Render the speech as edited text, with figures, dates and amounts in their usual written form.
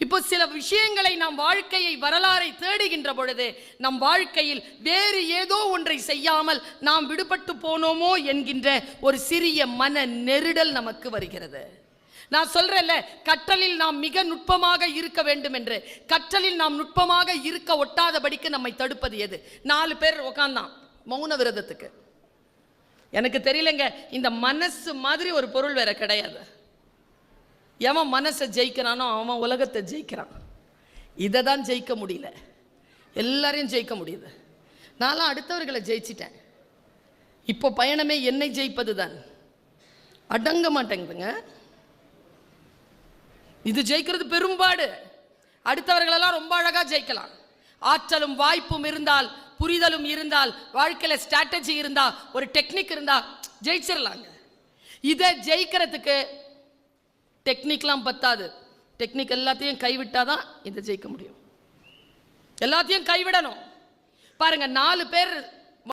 இப்போ சில விஷயங்களை நாம் வாழ்க்கையை வரலாறை தேடுகின்ற பொழுது நம் வாழ்க்கையில் வேறு ஏதோ ஒன்றை செய்யாமல் நாம் விடுபட்டு போனோமோ என்கின்ற ஒரு சிறிய மன நெருடல் நமக்கு வருகிறது. நான் சொல்றேன்ல, கற்றலில் நாம் மிக நுட்பமாக இருக்க வேண்டும் என்று. கற்றலில் நாம் நுட்பமாக இருக்க ஒட்டாதபடிக்கு நம்மை தடுப்பது எது? 4 பேர் உட்கார்ந்தான் மௌன விரதத்துக்கு. எனக்கு தெரியலங்க, இந்த மனசு மாதிரி ஒரு பொருள் வேற கிடையாது. எவன் மனசை ஜெயிக்கிறானோ அவன் உலகத்தை ஜெயிக்கிறான். இதை தான் ஜெயிக்க முடியல, எல்லாரையும் ஜெயிக்க முடியுது. நான்லாம் அடுத்தவர்களை ஜெயிச்சிட்டேன். இப்போ பயணமே என்னை ஜெயிப்பது தான். அடங்க மாட்டேங்குதுங்க. இது ஜெயிக்கிறது பெரும்பாடு. அடுத்தவர்களெல்லாம் ரொம்ப அழகா ஜெயிக்கலாம். ஆற்றலும் வாய்ப்பும் இருந்தால், புரிதலும் இருந்தால், வாழ்க்கையில் ஸ்ட்ராட்டஜி இருந்தா, ஒரு டெக்னிக் இருந்தா ஜெயிச்சிடலாங்க. இதை ஜெயிக்கிறதுக்கு டெக்னிக்லாம் பத்தாது. டெக்னிக் எல்லாத்தையும் கைவிட்டாதான் இதை ஜெயிக்க முடியும். எல்லாத்தையும் கைவிடணும். பாருங்க, 4 பேர்